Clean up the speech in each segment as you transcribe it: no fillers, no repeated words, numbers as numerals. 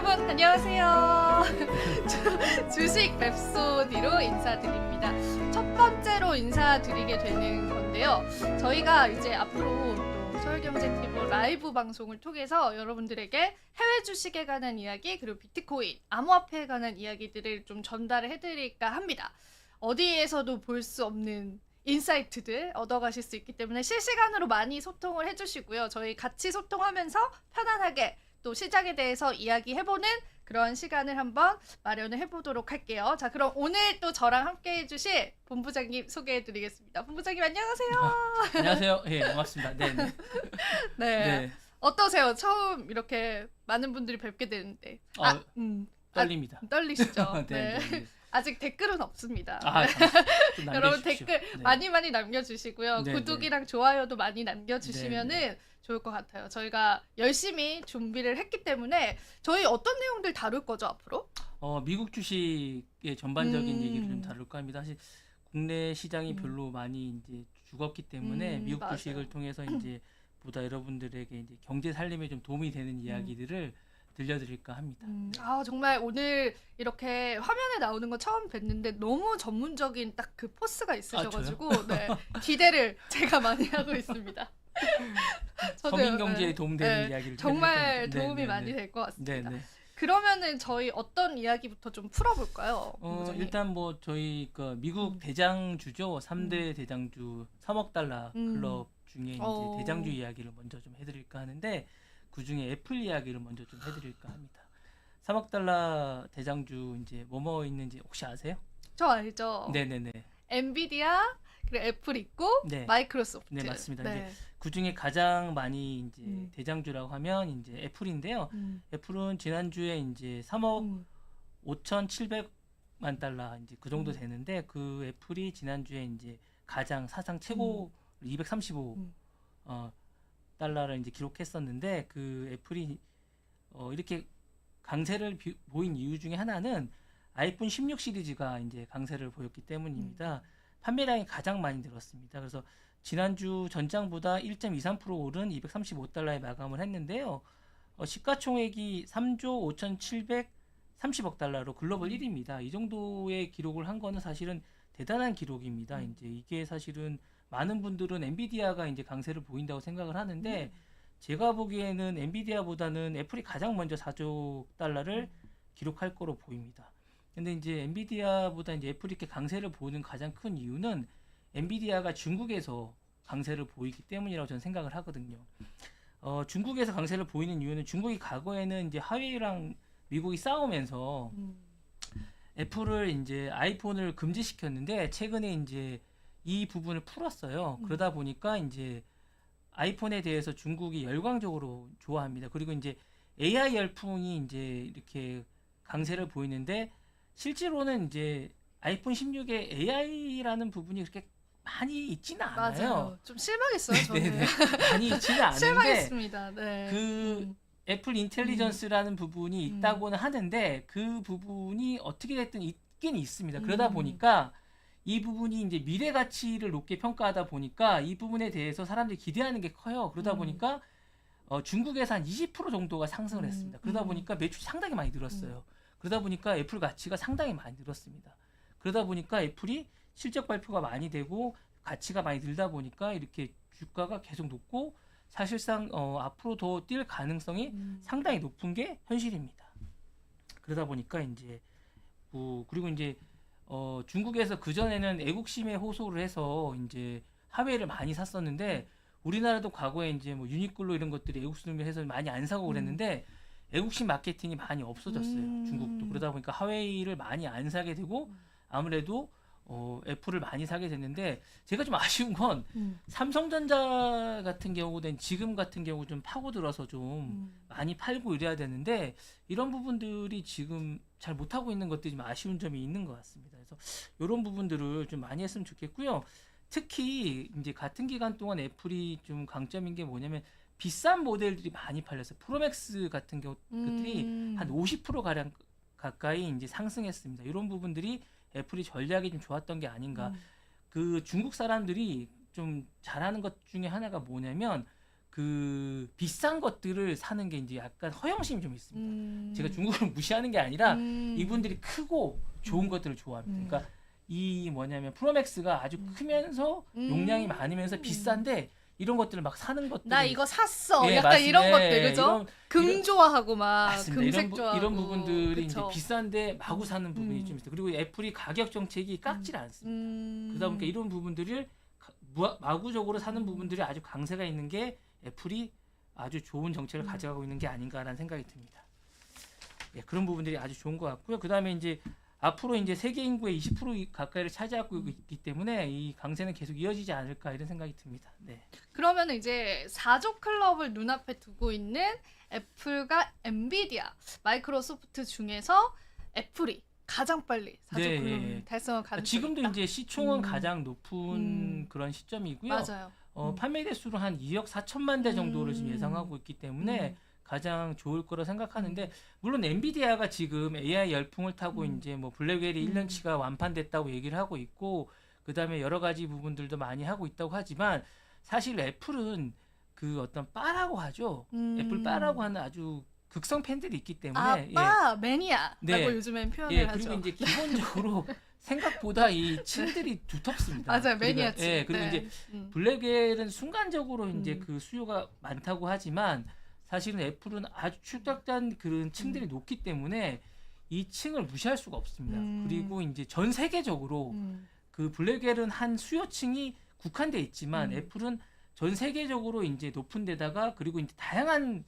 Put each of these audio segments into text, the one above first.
여러분 안녕하세요. 주식 랩소디로 인사드립니다. 첫 번째로 인사드리게 되는 건데요. 저희가 이제 앞으로 또 서울경제TV 라이브 방송을 통해서 여러분들에게 해외 주식에 관한 이야기 그리고 비트코인, 암호화폐에 관한 이야기들을 좀 전달을 해드릴까 합니다. 어디에서도 볼 수 없는 인사이트들 얻어가실 수 있기 때문에 실시간으로 많이 소통을 해주시고요. 저희 같이 소통하면서 편안하게 또 시장에 대해서 이야기해보는 그런 시간을 한번 마련을 해보도록 할게요. 자, 그럼 오늘 또 저랑 함께 해주실 본부장님 소개해드리겠습니다. 본부장님 안녕하세요. 안녕하세요. 예, 반갑습니다. 네. 네. 네. 어떠세요? 처음 이렇게 많은 분들이 뵙게 되는데. 떨립니다. 떨리시죠? 네. 아직 댓글은 없습니다. 좀 여러분 남겨주십시오. 댓글 네. 많이 남겨주시고요. 네, 구독이랑 좋아요도 많이 남겨주시면은 좋을 것 같아요. 저희가 열심히 준비를 했기 때문에 저희 어떤 내용들 다룰 거죠 앞으로? 미국 주식의 전반적인 얘기를 좀 다룰까 합니다. 사실 국내 시장이 별로 많이 이제 죽었기 때문에 미국 맞아요. 주식을 통해서 이제 보다 여러분들에게 이제 경제 살림에 좀 도움이 되는 이야기들을 들려드릴까 합니다. 정말 오늘 이렇게 화면에 나오는 거 처음 뵀는데 너무 전문적인 딱 그 포스가 있으셔가지고 네, 기대를 제가 많이 하고 있습니다. 서민 경제에 도움되는 이야기를 정말 들려드릴 도움이 겁니다. 많이 될 것 같습니다. 네. 그러면은 저희 어떤 이야기부터 좀 풀어볼까요? 일단 뭐 저희 그 미국 대장주죠. 3대 대장주 3억 달러 클럽 중에 이제 대장주 이야기를 먼저 좀 해드릴까 하는데 그 중에 애플 이야기를 먼저 좀 해드릴까 합니다. 3억 달러 대장주 이제 뭐뭐 있는지 혹시 아세요? 저 알죠. 네네네. 엔비디아 그리고 애플 있고 마이크로소프트. 네 맞습니다. 이제 그 중에 가장 많이 이제 대장주라고 하면 이제 애플인데요. 애플은 지난주에 이제 3억 5,700만 달러 이제 그 정도 되는데 그 애플이 지난주에 이제 가장 사상 최고 235 달러를 이제 기록했었는데 그 애플이 이렇게 강세를 보인 이유 중에 하나는 아이폰 16 시리즈가 이제 강세를 보였기 때문입니다. 판매량이 가장 많이 늘었습니다. 그래서 지난주 전장보다 1.23% 오른 235달러에 마감을 했는데요. 시가총액이 3조 5,730억 달러로 글로벌 1위입니다. 이 정도의 기록을 한 거는 사실은 대단한 기록입니다. 이제 이게 사실은 많은 분들은 엔비디아가 이제 강세를 보인다고 생각을 하는데 제가 보기에는 엔비디아보다는 애플이 가장 먼저 4조 달러를 기록할 거로 보입니다. 근데 이제 엔비디아보다 이제 애플이 이렇게 강세를 보이는 가장 큰 이유는 엔비디아가 중국에서 강세를 보이기 때문이라고 저는 생각을 하거든요. 중국에서 강세를 보이는 이유는 중국이 과거에는 이제 화웨이랑 미국이 싸우면서 애플을 이제 아이폰을 금지시켰는데 최근에 이제 이 부분을 풀었어요. 그러다 보니까 이제 아이폰에 대해서 중국이 열광적으로 좋아합니다. 그리고 이제 AI 열풍이 이제 이렇게 강세를 보이는데 실제로는 이제 아이폰 16에 AI라는 부분이 그렇게 많이 있지는 않아요. 맞아요. 좀 실망했어요, 저는. 많이 있지는 않은데 실망했습니다. 네. 그 애플 인텔리전스라는 부분이 있다고는 하는데 그 부분이 어떻게 됐든 있긴 있습니다. 그러다 보니까 이 부분이 이제 미래 가치를 높게 평가하다 보니까 이 부분에 대해서 사람들이 기대하는 게 커요. 그러다 보니까 중국에서 한 20% 정도가 상승을 했습니다. 그러다 보니까 매출이 상당히 많이 늘었어요. 그러다 보니까 애플 가치가 상당히 많이 늘었습니다. 그러다 보니까 애플이 실적 발표가 많이 되고 가치가 많이 늘다 보니까 이렇게 주가가 계속 높고 사실상 앞으로 더 뛸 가능성이 상당히 높은 게 현실입니다. 그러다 보니까 이제 그리고 이제 중국에서 그전에는 애국심에 호소를 해서 이제 화웨이를 많이 샀었는데 우리나라도 과거에 이제 뭐 유니클로 이런 것들이 애국심을 해서 많이 안 사고 그랬는데 애국심 마케팅이 많이 없어졌어요. 중국도. 그러다 보니까 화웨이를 많이 안 사게 되고 아무래도 애플을 많이 사게 됐는데 제가 좀 아쉬운 건 삼성전자 같은 경우는 지금 같은 경우 좀 파고들어서 좀 많이 팔고 이래야 되는데 이런 부분들이 지금 잘 못하고 있는 것들이 좀 아쉬운 점이 있는 것 같습니다. 그래서 이런 부분들을 좀 많이 했으면 좋겠고요. 특히 이제 같은 기간 동안 애플이 좀 강점인 게 뭐냐면 비싼 모델들이 많이 팔렸어요. 프로맥스 같은 것들이 한 50% 가량 가까이 이제 상승했습니다. 이런 부분들이 애플이 전략이 좀 좋았던 게 아닌가. 그 중국 사람들이 좀 잘하는 것 중에 하나가 뭐냐면 그 비싼 것들을 사는 게 이제 약간 허영심이 좀 있습니다. 제가 음. 중국을 무시하는 게 아니라 음. 이분들이 크고 좋은 것들을 좋아합니다. 그러니까 이 뭐냐면 프로맥스가 아주 크면서 용량이 많으면서 비싼데 이런 것들을 막 사는 것들. 나 이거 샀어. 예, 약간 이런 맞습니다. 것들 예, 그죠? 금 좋아하고 막 맞습니다. 금색 좋아하고 이런 부분들이 그쵸? 이제 비싼데 마구 사는 부분이 좀 있어요. 그리고 애플이 가격 정책이 깎질 않습니다. 그러다 보니까 이런 부분들을 마구적으로 사는 부분들이 아주 강세가 있는 게 애플이 아주 좋은 정책을 가져가고 있는 게 아닌가라는 생각이 듭니다. 예, 그런 부분들이 아주 좋은 것 같고요. 그 다음에 이제 앞으로 이제 세계 인구의 20% 가까이를 차지하고 있기 때문에 이 강세는 계속 이어지지 않을까 이런 생각이 듭니다. 네. 그러면 이제 4조 클럽을 눈앞에 두고 있는 애플과 엔비디아, 마이크로소프트 중에서 애플이 가장 빨리 4조 네, 클럽을 예. 달성할 가능성이 지금도 있다. 이제 시총은 가장 높은 그런 시점이고요. 맞아요. 판매 대수로 한 2억 4천만 대 정도를 지금 예상하고 있기 때문에 가장 좋을 거라 생각하는데 물론 엔비디아가 지금 AI 열풍을 타고 이제 뭐 블랙웰이 1년치가 완판됐다고 얘기를 하고 있고 그다음에 여러 가지 부분들도 많이 하고 있다고 하지만 사실 애플은 그 어떤 바라고 하죠. 애플 바라고 하는 아주 극성 팬들이 있기 때문에 아빠 매니아라고 네. 요즘엔 표현을 예, 하죠. 그리고 이제 기본적으로 생각보다 이 층들이 두텁습니다. 맞아요, 그러니까, 매니아층. 예, 그리고 네. 이제 블랙웰은 순간적으로 이제 그 수요가 많다고 하지만 사실은 애플은 아주 출격된 그런 층들이 높기 때문에 이 층을 무시할 수가 없습니다. 그리고 이제 전 세계적으로 그 블랙웰은 한 수요층이 국한돼 있지만 애플은 전 세계적으로 이제 높은 데다가 그리고 이제 다양한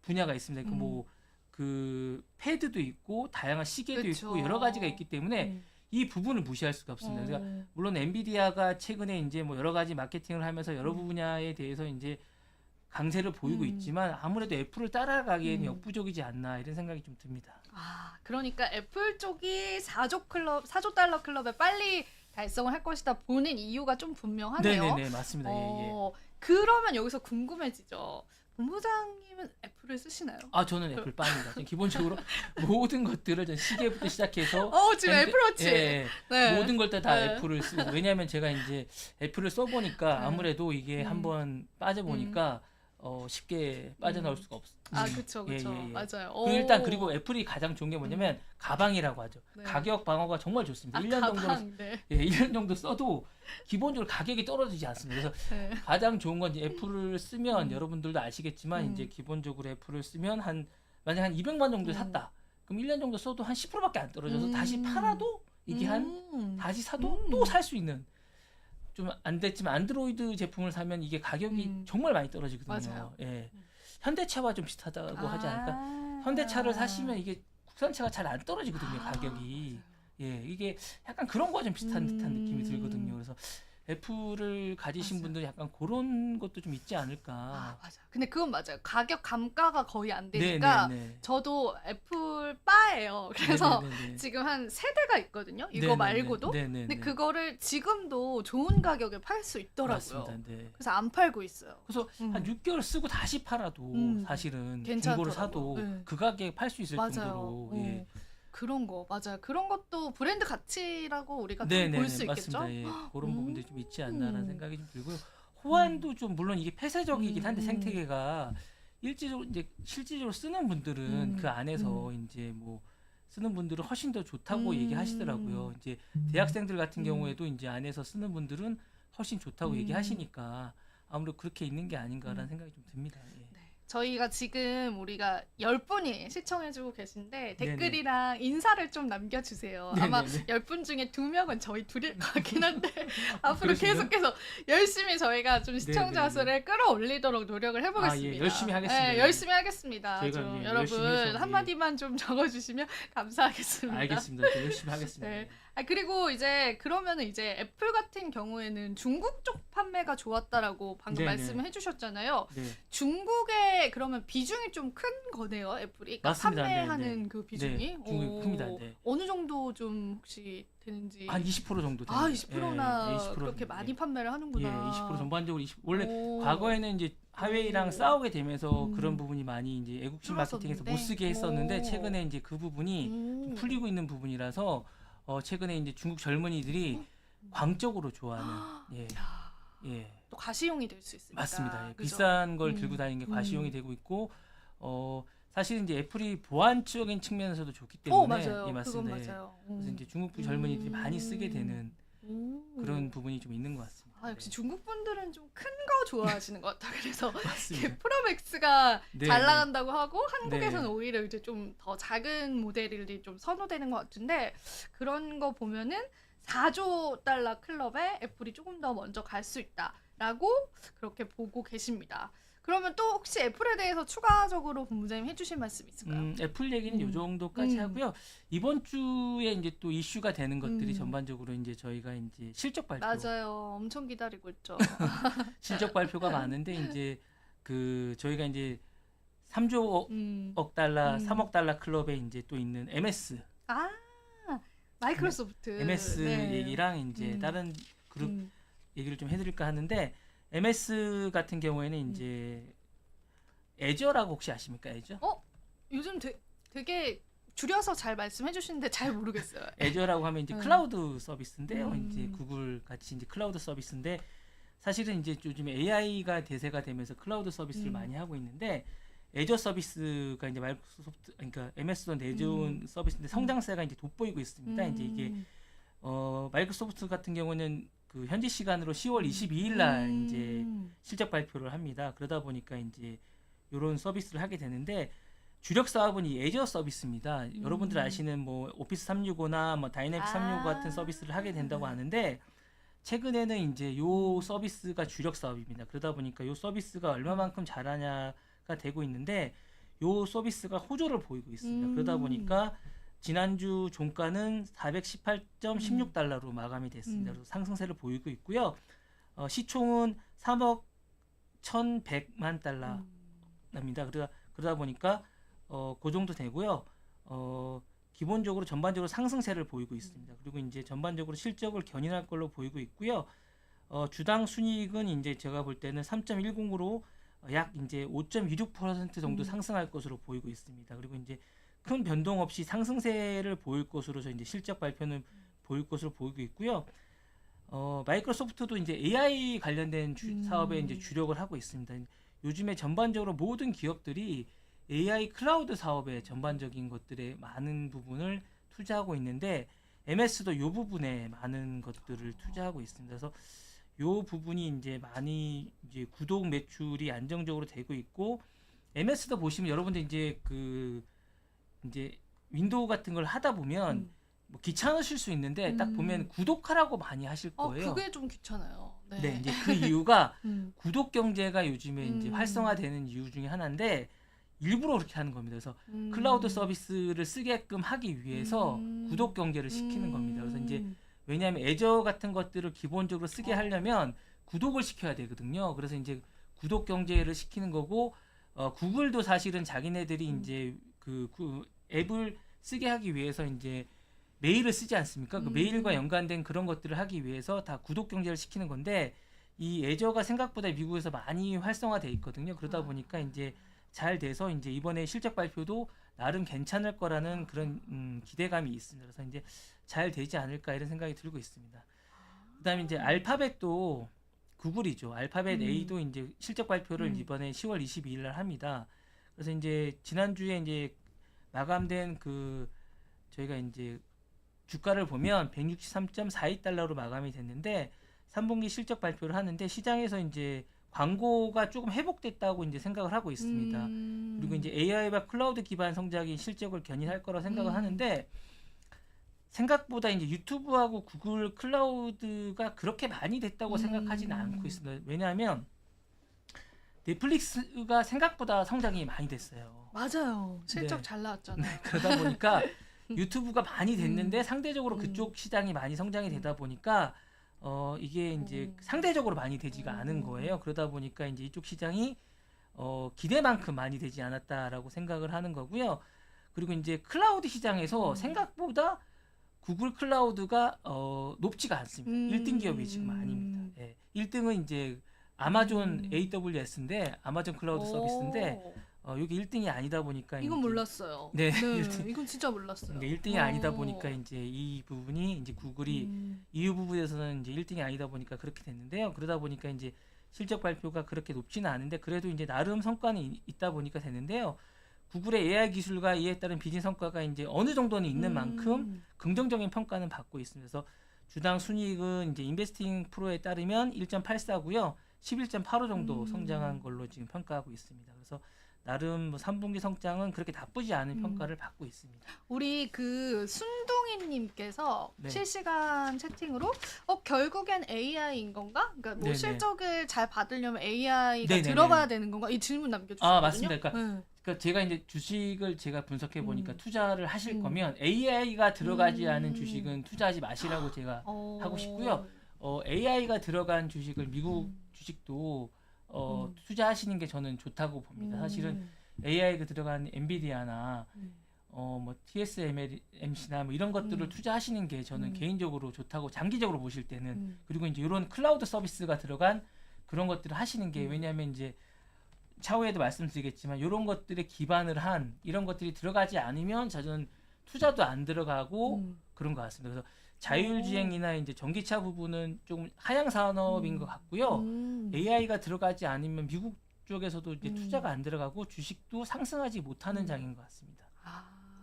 분야가 있습니다. 그 뭐 그 패드도 있고 다양한 시계도 그쵸. 있고 여러 가지가 있기 때문에 이 부분을 무시할 수가 없습니다. 그러니까 물론 엔비디아가 최근에 이제 뭐 여러 가지 마케팅을 하면서 여러 분야에 대해서 이제 강세를 보이고 있지만 아무래도 애플을 따라가기에는 역부족이지 않나 이런 생각이 좀 듭니다. 아, 그러니까 애플 쪽이 4조 달러 클럽에 빨리 달성을 할 것이다 보는 이유가 좀 분명하네요. 네네네 맞습니다. 예, 예. 그러면 여기서 궁금해지죠. 본부장님은 애플을 쓰시나요? 아 저는 애플 빵입니다. 저는 기본적으로 모든 것들을 전 시계부터 시작해서 지금 애플워치. 예, 네. 모든 걸 다 네. 애플을 쓰고 왜냐하면 제가 이제 애플을 써보니까 아무래도 이게 한번 빠져보니까 쉽게 빠져나올 수가 없어요. 아, 그쵸, 그쵸. 예. 맞아요. 일단 그리고 애플이 가장 좋은 게 뭐냐면 가방이라고 하죠. 네. 가격 방어가 정말 좋습니다. 1년 가방, 정도 네. 1년 정도 써도 기본적으로 가격이 떨어지지 않습니다. 그래서 네. 가장 좋은 건 이제 애플을 쓰면 여러분들도 아시겠지만 이제 기본적으로 애플을 쓰면 만약 한 200만 정도 샀다. 그럼 1년 정도 써도 한 10%밖에 안 떨어져서 다시 팔아도 이게 다시 사도 또 살 수 있는 좀 안 됐지만 안드로이드 제품을 사면 이게 가격이 정말 많이 떨어지거든요. 맞아요. 예. 현대차와 좀 비슷하다고 하지 않을까? 현대차를 사시면 이게 국산차가 잘 안 떨어지거든요, 가격이. 맞아요. 예, 이게 약간 그런 거와 좀 비슷한 듯한 느낌이 들거든요. 그래서 애플을 가지신 맞아요. 분들 약간 그런 것도 좀 있지 않을까. 맞아요. 근데 그건 맞아요. 가격 감가가 거의 안 되니까 네네네. 저도 애플 바예요. 그래서 네네네. 지금 한 3대가 있거든요. 이거 네네네. 말고도. 네네네. 근데 그거를 지금도 좋은 가격에 팔 수 있더라고요. 맞습니다. 네. 그래서 안 팔고 있어요. 그래서 한 6개월 쓰고 다시 팔아도 사실은 괜찮더라고요. 중고로 사도 네. 그 가격에 팔 수 있을 맞아요. 정도로 예. 그런 거 맞아요. 그런 것도 브랜드 가치라고 우리가 네네네, 볼 수 있겠죠. 맞습니다. 예. 그런 부분들이 좀 있지 않나라는 생각이 좀 들고요. 호환도 좀 물론 이게 폐쇄적이긴 한데 생태계가 실질적으로 쓰는 분들은 그 안에서 이제 뭐 쓰는 분들은 훨씬 더 좋다고 얘기하시더라고요. 이제 대학생들 같은 경우에도 이제 안에서 쓰는 분들은 훨씬 좋다고 얘기하시니까 아무래도 그렇게 있는 게 아닌가라는 생각이 좀 듭니다. 예. 저희가 지금 우리가 10분이 시청해주고 계신데 네네. 댓글이랑 인사를 좀 남겨주세요. 네네네. 아마 10분 중에 2명은 저희 둘일 것 같긴 한데 앞으로 그러시나요? 계속해서 열심히 저희가 좀 시청자 네네네. 수를 끌어올리도록 노력을 해보겠습니다. 아, 예. 열심히 하겠습니다. 네, 열심히 하겠습니다. 저희가 좀 예, 여러분 열심히 해서, 예. 한마디만 좀 적어주시면 감사하겠습니다. 알겠습니다. 저 열심히 하겠습니다. 네. 예. 그리고 이제 그러면은 이제 애플 같은 경우에는 중국 쪽 판매가 좋았다라고 방금 네네. 말씀을 해주셨잖아요. 네. 중국에 그러면 비중이 좀 큰 거네요, 애플이. 그러니까 맞습니다. 판매하는 네, 그 비중이. 네, 중국이 큽니다. 네. 어느 정도 좀 혹시 되는지. 한 20% 정도 됩니다. 20%나 예, 20% 그렇게 많이 판매를 예, 하는구나. 20% 전반적으로 원래 오. 과거에는 이제 하웨이랑 오. 싸우게 되면서 그런 부분이 많이 이제 애국심 마케팅에서 줄었었는데. 못 쓰게 했었는데 오. 최근에 이제 그 부분이 좀 풀리고 있는 부분이라서 최근에 이제 중국 젊은이들이 광적으로 좋아하는 예. 야. 예. 또 과시용이 될 수 있으니까. 맞습니다. 예, 그죠? 비싼 걸 들고 다니는 게 과시용이 되고 있고 사실 이제 애플이 보안적인 측면에서도 좋기 때문에 맞아요. 예, 맞습니다. 그건 맞아요. 그래서 이제 중국 젊은이들이 많이 쓰게 되는 그런 부분이 좀 있는 것 같습니다. 역시 중국 분들은 좀 큰 거 좋아하시는 것 같아. 그래서 맞습니다. 이게 프로맥스가 네, 잘 네. 나간다고 하고 한국에서는 네. 오히려 이제 좀 더 작은 모델이 좀 선호되는 것 같은데 그런 거 보면은 4조 달러 클럽에 애플이 조금 더 먼저 갈 수 있다라고 그렇게 보고 계십니다. 그러면 또 혹시 애플에 대해서 추가적으로 본부장님 해주실 말씀 있을까요? 애플 얘기는 이 정도까지 하고요. 이번 주에 이제 또 이슈가 되는 것들이 전반적으로 이제 저희가 이제 실적 발표, 맞아요. 엄청 기다리고 있죠. 실적 발표가 많은데 이제 그 저희가 이제 3조 달러, 3억 달러 클럽에 이제 또 있는 MS, 마이크로소프트. MS 네. 얘기랑 이제 다른 그룹 얘기를 좀 해드릴까 하는데 MS 같은 경우에는 이제 애저라고 혹시 아십니까? 애저? 요즘 되게 줄여서 잘 말씀해 주시는데 잘 모르겠어요. 애저라고 하면 이제 클라우드 서비스인데요. 음. 이제 구글 같이 이제 클라우드 서비스인데 사실은 이제 요즘 AI가 대세가 되면서 클라우드 서비스를 많이 하고 있는데 애저 서비스가 이제 마이크로소프트 그러니까 MS도 내준 서비스인데 성장세가 이제 돋보이고 있습니다. 이제 이게 마이크로소프트 같은 경우는 그 현지 시간으로 10월 22일 날 이제 실적 발표를 합니다. 그러다 보니까 이제 이런 서비스를 하게 되는데 주력 사업은 이 애저 서비스입니다. 여러분들 아시는 뭐 오피스 365나 뭐 다이내믹 365 같은 서비스를 하게 된다고 하는데 최근에는 이제 요 서비스가 주력 사업입니다. 그러다 보니까 요 서비스가 얼마만큼 잘하냐가 되고 있는데 요 서비스가 호조를 보이고 있습니다. 그러다 보니까 지난주 종가는 418.16달러로 마감이 됐습니다. 그래서 상승세를 보이고 있고요. 시총은 3억 1,100만 달러입니다. 그러다 보니까 그 정도 되고요. 기본적으로 전반적으로 상승세를 보이고 있습니다. 그리고 이제 전반적으로 실적을 견인할 걸로 보이고 있고요. 주당 순이익은 이제 제가 볼 때는 3.10으로 약 이제 5.26% 정도 상승할 것으로 보이고 있습니다. 그리고 이제 큰 변동 없이 상승세를 보일 것으로 이제 실적 발표는 보일 것으로 보이고 있고요. 마이크로소프트도 이제 AI 관련된 사업에 이제 주력을 하고 있습니다. 요즘에 전반적으로 모든 기업들이 AI 클라우드 사업에 전반적인 것들에 많은 부분을 투자하고 있는데 MS도 이 부분에 많은 것들을 투자하고 있습니다. 그래서 이 부분이 이제 많이 이제 구독 매출이 안정적으로 되고 있고 MS도 보시면 여러분들 이제 이제 윈도우 같은 걸 하다 보면 뭐 귀찮으실 수 있는데 딱 보면 구독하라고 많이 하실 거예요. 그게 좀 귀찮아요. 네. 네, 이제 그 이유가 구독 경제가 요즘에 이제 활성화되는 이유 중에 하나인데 일부러 그렇게 하는 겁니다. 그래서 클라우드 서비스를 쓰게끔 하기 위해서 구독 경제를 시키는 겁니다. 그래서 이제 왜냐하면 애저 같은 것들을 기본적으로 쓰게 하려면 구독을 시켜야 되거든요. 그래서 이제 구독 경제를 시키는 거고 구글도 사실은 자기네들이 이제 그 앱을 쓰게 하기 위해서 이제 메일을 쓰지 않습니까? 그 메일과 연관된 그런 것들을 하기 위해서 다 구독 경제를 시키는 건데 이 애저가 생각보다 미국에서 많이 활성화돼 있거든요. 그러다 보니까 이제 잘 돼서 이제 이번에 실적 발표도 나름 괜찮을 거라는 그런 기대감이 있습니다. 그래서 이제 잘 되지 않을까 이런 생각이 들고 있습니다. 그다음에 이제 알파벳도 구글이죠. 알파벳 A도 이제 실적 발표를 이번에 10월 22일 날 합니다. 그래서 이제 지난주에 이제 마감된 저희가 이제 주가를 보면 163.42달러로 마감이 됐는데 3분기 실적 발표를 하는데 시장에서 이제 광고가 조금 회복됐다고 이제 생각을 하고 있습니다. 그리고 이제 AI와 클라우드 기반 성장이 실적을 견인할 거라고 생각을 하는데 생각보다 이제 유튜브하고 구글 클라우드가 그렇게 많이 됐다고 생각하지는 않고 있습니다. 왜냐하면 넷플릭스가 생각보다 성장이 많이 됐어요. 맞아요. 실적 네. 잘 나왔잖아요. 그러다 보니까 유튜브가 많이 됐는데 상대적으로 그쪽 시장이 많이 성장이 되다 보니까 이게 이제 상대적으로 많이 되지가 않은 거예요. 그러다 보니까 이제 이쪽 시장이 기대만큼 많이 되지 않았다라고 생각을 하는 거고요. 그리고 이제 클라우드 시장에서 생각보다 구글 클라우드가 높지가 않습니다. 1등 기업이 지금 아닙니다. 예. 1등은 이제 아마존 AWS인데 아마존 클라우드 서비스인데 여기 1등이 아니다 보니까 이건 이제 몰랐어요. 네, 이건 진짜 몰랐어요. 그러니까 1등이 아니다 보니까 이제 이 부분이 이제 구글이 이 부분에서는 이제 1등이 아니다 보니까 그렇게 됐는데요. 그러다 보니까 이제 실적 발표가 그렇게 높지는 않은데 그래도 이제 나름 성과는 있다 보니까 되는데요. 구글의 AI 기술과 이에 따른 비즈니스 성과가 이제 어느 정도는 있는 만큼 긍정적인 평가는 받고 있습니다. 그래서 주당 순이익은 이제 인베스팅 프로에 따르면 1.84고요. 11.85 정도 성장한 걸로 지금 평가하고 있습니다. 그래서 나름 뭐 3분기 성장은 그렇게 나쁘지 않은 평가를 받고 있습니다. 우리 그 순둥이님께서 네. 실시간 채팅으로 결국엔 AI인 건가? 그러니까 뭐 네네. 실적을 잘 받으려면 AI가 네네네. 들어가야 되는 건가? 이 질문 남겨주셨거든요. 아 맞습니다. 그러니까 제가 이제 주식을 제가 분석해 보니까 투자를 하실 거면 AI가 들어가지 않은 주식은 투자하지 마시라고 제가 하고 싶고요. AI가 들어간 주식을 미국 주식도 투자하시는 게 저는 좋다고 봅니다. 사실은 AI가 들어간 엔비디아나 뭐 TSMC나 뭐 이런 것들을 투자하시는 게 저는 개인적으로 좋다고 장기적으로 보실 때는 그리고 이제 이런 클라우드 서비스가 들어간 그런 것들을 하시는 게 왜냐하면 이제 차후에도 말씀드리겠지만 이런 것들에 기반을 한 이런 것들이 들어가지 않으면 저는 투자도 안 들어가고 그런 것 같습니다. 그래서 자율주행이나 이제 전기차 부분은 조금 하향 산업인 것 같고요. AI가 들어가지 않으면 미국 쪽에서도 이제 투자가 안 들어가고 주식도 상승하지 못하는 장인 것 같습니다.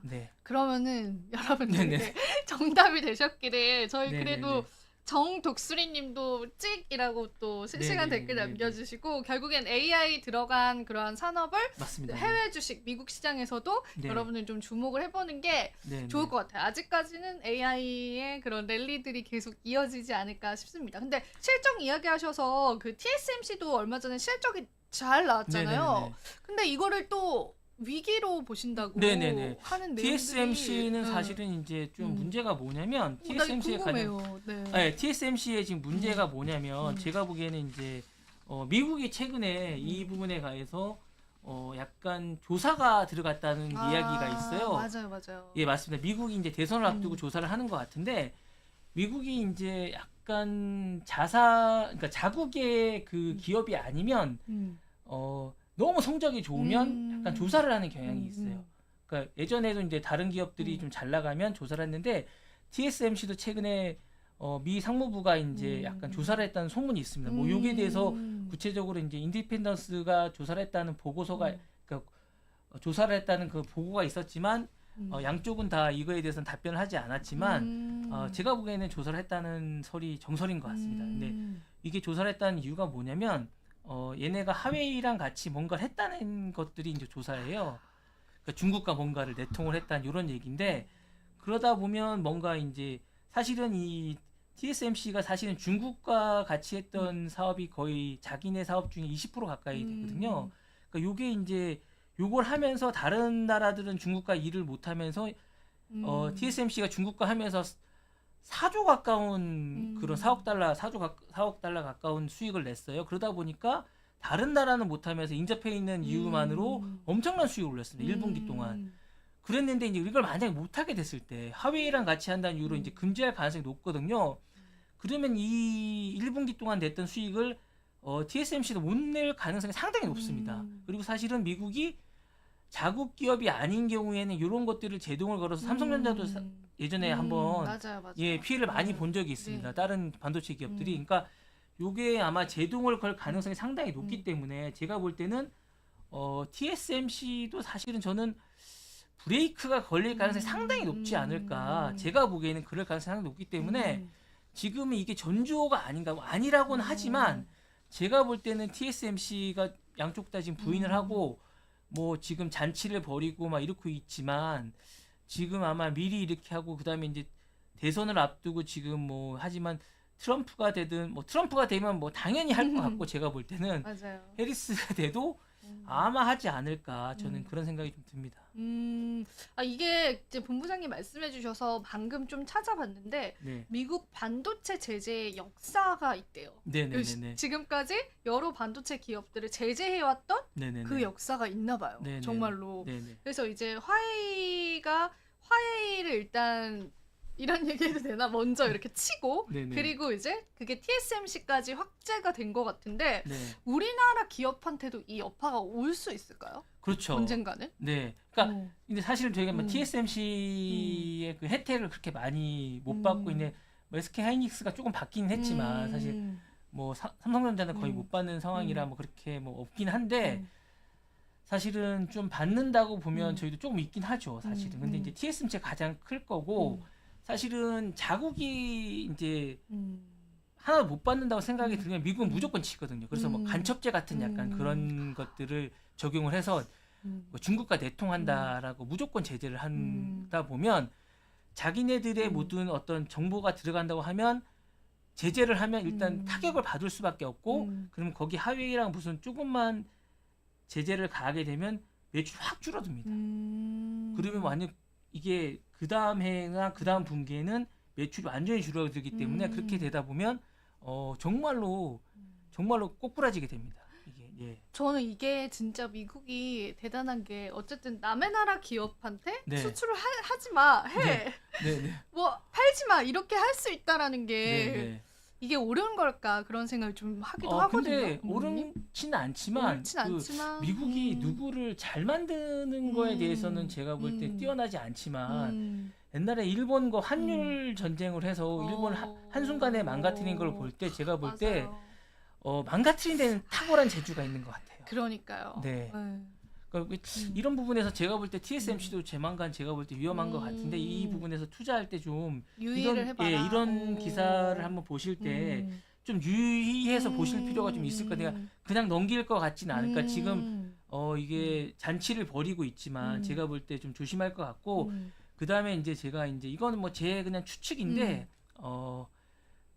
네. 그러면은 여러분들 네네. 정답이 되셨기를 저희 네네네. 그래도 정독수리님도 찍이라고 또 실시간 네네네. 댓글 남겨주시고 결국엔 AI 들어간 그러한 산업을 맞습니다. 해외 주식 미국 시장에서도 네. 여러분들 좀 주목을 해보는 게 네, 좋을 네. 것 같아요. 아직까지는 AI의 그런 랠리들이 계속 이어지지 않을까 싶습니다. 근데 실적 이야기하셔서 그 TSMC도 얼마 전에 실적이 잘 나왔잖아요. 네네네. 근데 이거를 또 위기로 보신다고 네네네. 하는 내용들이 TSMC는 사실은 이제 좀 문제가 뭐냐면 TSMC의 궁금해요. 네. 네, TSMC의 지금 문제가 뭐냐면 제가 보기에는 이제 미국이 최근에 이 부분에 관해서 약간 조사가 들어갔다는 이야기가 있어요. 맞아요. 예, 맞습니다. 미국이 이제 대선을 앞두고 조사를 하는 것 같은데 미국이 이제 약간 그러니까 자국의 그 기업이 아니면 너무 성적이 좋으면 약간 조사를 하는 경향이 있어요. 그러니까 예전에도 이제 다른 기업들이 좀 잘 나가면 조사를 했는데 TSMC도 최근에 미 상무부가 이제 약간 조사를 했다는 소문이 있습니다. 뭐 여기에 대해서 구체적으로 이제 인디펜던스가 조사를 했다는 보고서가 그러니까 조사를 했다는 그 보고가 있었지만 양쪽은 다 이거에 대해서는 답변을 하지 않았지만 제가 보기에는 조사를 했다는 설이 정설인 것 같습니다. 근데 이게 조사를 했다는 이유가 뭐냐면 얘네가 하웨이랑 같이 뭔가를 했다는 것들이 이제 조사예요. 그러니까 중국과 뭔가를 내통을 했다는 이런 얘기인데 그러다 보면 뭔가 이제 사실은 이 TSMC가 사실은 중국과 같이 했던 사업이 거의 자기네 사업 중에 20% 가까이 되거든요. 그러니까 요게 이제 요걸 하면서 다른 나라들은 중국과 일을 못 하면서 TSMC가 중국과 하면서 4조 가까운 그런 4억 달러 가까운 수익을 냈어요. 그러다 보니까 다른 나라는 못하면서 인접해 있는 이유만으로 엄청난 수익을 올렸습니다. 1분기 동안. 그랬는데 이제 이걸 만약에 못하게 됐을 때 하웨이랑 같이 한다는 이유로 이제 금지할 가능성이 높거든요. 그러면 이 1분기 동안 냈던 수익을 TSMC도 못 낼 가능성이 상당히 높습니다. 그리고 사실은 미국이 자국 기업이 아닌 경우에는 이런 것들을 제동을 걸어서 삼성전자도 예전에 한번 맞아요. 예, 피해를 많이 본 적이 있습니다. 네. 다른 반도체 기업들이. 그러니까 요게 아마 제동을 걸 가능성이 상당히 높기 때문에 제가 볼 때는 TSMC도 사실은 저는 브레이크가 걸릴 가능성이 상당히 높지 않을까. 제가 보기에는 그럴 가능성이 상당히 높기 때문에 지금은 이게 전조가 아니라고는 하지만 제가 볼 때는 TSMC가 양쪽 다 지금 부인을 하고 뭐 지금 잔치를 벌이고 막 이러고 있지만 지금 아마 미리 이렇게 하고 그다음에 이제 대선을 앞두고 지금 뭐 하지만 트럼프가 되든 뭐 트럼프가 되면 뭐 당연히 할 것 같고 제가 볼 때는 맞아요. 해리스가 돼도 아마 하지 않을까 저는 그런 생각이 좀 듭니다. 이게 이제 본부장님 말씀해 주셔서 방금 좀 찾아봤는데 네. 미국 반도체 제재 역사가 있대요. 네네네네. 지금까지 여러 반도체 기업들을 제재해왔던 네네네. 그 역사가 있나 봐요. 네네네. 정말로. 네네. 그래서 이제 화웨이를 일단 이런 얘기해도 되나? 먼저 이렇게 치고 네네. 그리고 이제 그게 TSMC까지 확재가 된 것 같은데 네. 우리나라 기업한테도 이 여파가 올 수 있을까요? 그렇죠. 언젠가는? 네. 그러니까 근데 사실 저희가 뭐 음. TSMC의 그 혜택을 그렇게 많이 못 받고 있는 뭐 SK 하이닉스가 조금 바뀌긴 했지만 사실 뭐 삼성전자는 거의 못 받는 상황이라 뭐 그렇게 뭐 없긴 한데 사실은 좀 받는다고 보면 저희도 조금 있긴 하죠, 사실은. 근데 이제 TSMC가 가장 클 거고 사실은 자국이 이제 하나 못 받는다고 생각이 들면 미국은 무조건 치거든요. 그래서 뭐 간첩제 같은 약간 그런 것들을 적용을 해서 뭐 중국과 내통한다라고 무조건 제재를 한다 보면 자기네들의 모든 어떤 정보가 들어간다고 하면 제재를 하면 일단 타격을 받을 수밖에 없고 그러면 거기 하웨이랑 무슨 조금만 제재를 가하게 되면 매출이 확 줄어듭니다. 그러면 완전 이게 그 다음 해나 그 다음 분기에는 매출이 완전히 줄어들기 때문에 그렇게 되다 보면 정말로 꼬꾸라지게 됩니다. 이게 예. 저는 이게 진짜 미국이 대단한 게 어쨌든 남의 나라 기업한테 네. 수출을 하지 마, 해. 네. 뭐 팔지 마 이렇게 할 수 있다라는 게 네. 이게 옳은 걸까 그런 생각을 좀 하기도 하거든요. 근데 부모님. 옳지는 않지만 옳진 않지만 미국이 누구를 잘 만드는 거에 대해서는 제가 볼 때 뛰어나지 않지만 옛날에 일본과 환율 전쟁을 해서 일본 한순간에 망가뜨린 걸 볼 때 제가 볼 때 망가뜨린 데는 탁월한 재주가 있는 것 같아요. 그러니까요. 네. 그러니까 이런 부분에서 제가 볼 때 TSMC도 제만간 제가 볼 때 위험한 것 같은데 이 부분에서 투자할 때 좀 유의를 해봐라. 이런 기사를 한번 보실 때 좀 유의해서 보실 필요가 좀 있을 거예요. 그냥 넘길 것 같지는 않으니까 지금 이게 잔치를 벌이고 있지만 제가 볼 때 좀 조심할 것 같고 그 다음에 이제 제가 이제 이거는 뭐 제 그냥 추측인데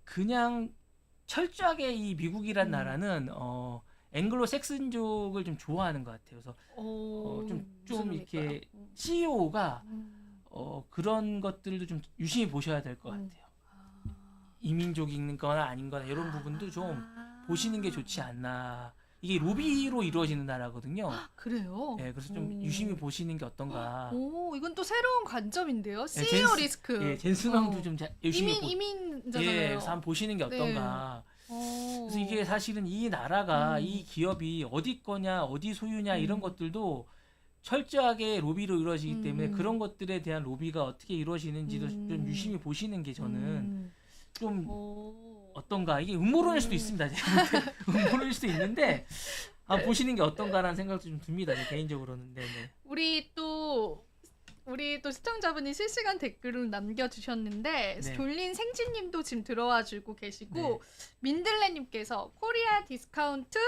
그냥 철저하게 이 미국이란 나라는 앵글로 섹슨족을 좀 좋아하는 것 같아요. 그래서 좀 이렇게 CEO가 그런 것들도 좀 유심히 보셔야 될 것 같아요. 이민족인 거나 아닌 거나 이런 부분도 좀 보시는 게 좋지 않나. 이게 로비로 이루어지는 나라거든요. 그래요? 네, 그래서 좀 유심히 보시는 게 어떤가. 오, 이건 또 새로운 관점인데요. 네, CEO 리스크. 예, 젠슨왕도 좀 유심히 이민자잖아요. 예, 그래서 한번 보시는 게 어떤가. 그래서 이게 사실은 이 나라가 이 기업이 어디 거냐, 어디 소유냐 이런 것들도 철저하게 로비로 이루어지기 때문에 그런 것들에 대한 로비가 어떻게 이루어지는지도 좀 유심히 보시는 게 저는 좀 어떤가. 이게 음모론일 수도 있습니다. 음모론일 수도 있는데 보시는 게 어떤가라는 생각도 좀 듭니다. 개인적으로는. 네네. 우리 또 시청자분이 실시간 댓글을 남겨주셨는데 네. 졸린 생지님도 지금 들어와주고 계시고 네. 민들레님께서 코리아 디스카운트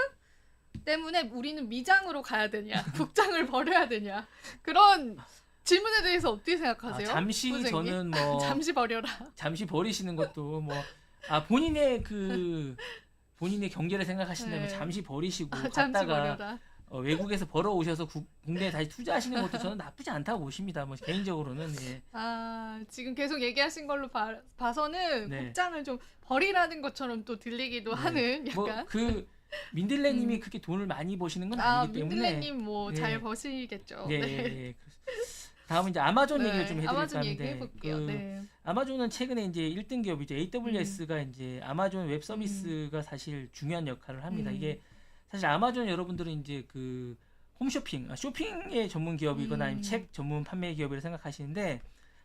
때문에 우리는 미장으로 가야 되냐 국장을 버려야 되냐 그런 질문에 대해서 어떻게 생각하세요? 잠시 선생님? 저는 뭐 잠시 버려라. 잠시 버리시는 것도 뭐 본인의 본인의 경제를 생각하신다면 네. 잠시 버리시고 잠시 갔다가 버려라. 외국에서 벌어오셔서 국내에 다시 투자하시는 것도 저는 나쁘지 않다고 보십니다. 뭐 개인적으로는. 예. 지금 계속 얘기하신 걸로 봐서는 네. 국장을 좀 버리라는 것처럼 또 들리기도 하는 약간. 뭐 민들레님이 그렇게 돈을 많이 버시는 건 아니기 때문에. 민들레님 뭐 잘 버시겠죠. 네. 네. 예. 다음은 이제 아마존 얘기를 좀 해드릴까 아마존 하는데 얘기해볼게요. 네. 아마존은 최근에 이제 1등 기업이죠. AWS가 이제 아마존 웹 서비스가 사실 중요한 역할을 합니다. 이게 사실 아마존 여러분들은 이제 그 홈쇼핑, 쇼핑의 전문 기업이거나 아니면 책 전문 판매 기업이라 생각하시는데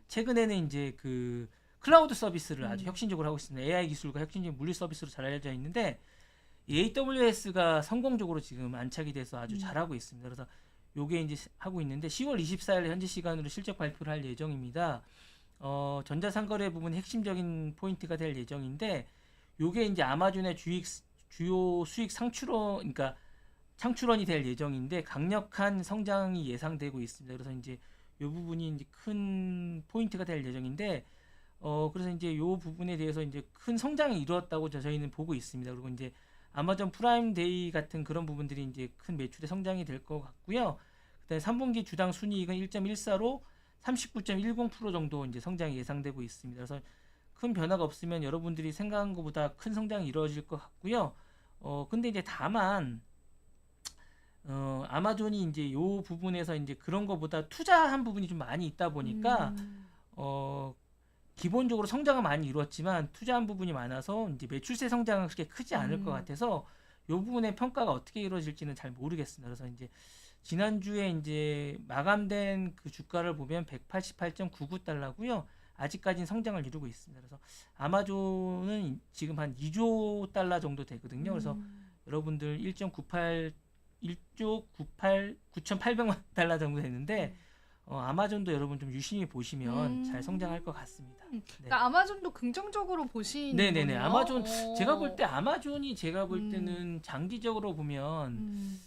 최근에는 이제 그 클라우드 서비스를 아주 혁신적으로 하고 있습니다. AI 기술과 혁신적인 물리 서비스로 잘 알려져 있는데 이 AWS가 성공적으로 지금 안착이 돼서 아주 잘하고 있습니다. 그래서 요게 이제 하고 있는데 10월 24일 현지 시간으로 실적 발표를 할 예정입니다. 전자상거래 부분 핵심적인 포인트가 될 예정인데 요게 이제 아마존의 주요 수익 그러니까 창출원이 될 예정인데 강력한 성장이 예상되고 있습니다. 그래서 이제 요 부분이 이제 큰 포인트가 될 예정인데 그래서 이제 요 부분에 대해서 이제 큰 성장이 이루었다고 저희는 보고 있습니다. 그리고 이제 아마존 프라임 데이 같은 그런 부분들이 이제 큰 매출의 성장이 될 것 같고요. 그다음에 3분기 주당 순이익은 1.14로 39.10% 정도 이제 성장이 예상되고 있습니다. 그래서 큰 변화가 없으면 여러분들이 생각한 것보다 큰 성장이 이루어질 것 같고요. 근데 이제 다만 아마존이 이제 요 부분에서 이제 그런 것보다 투자한 부분이 좀 많이 있다 보니까 기본적으로 성장은 많이 이루었지만 투자한 부분이 많아서 이제 매출세 성장은 그렇게 크지 않을 것 같아서 요 부분의 평가가 어떻게 이루어질지는 잘 모르겠습니다. 그래서 이제 지난주에 이제 마감된 그 주가를 보면 188.99달러고요. 아직까지는 성장을 이루고 있습니다. 그래서 아마존은 지금 한 2조 달러 정도 되거든요. 그래서 여러분들 1조 9,800만 달러 정도 되는데 아마존도 여러분 좀 유심히 보시면 잘 성장할 것 같습니다. 네. 그러니까 아마존도 긍정적으로 보시는 네네네. 거네요. 아마존 제가 볼 때 아마존이 제가 볼 때는 장기적으로 보면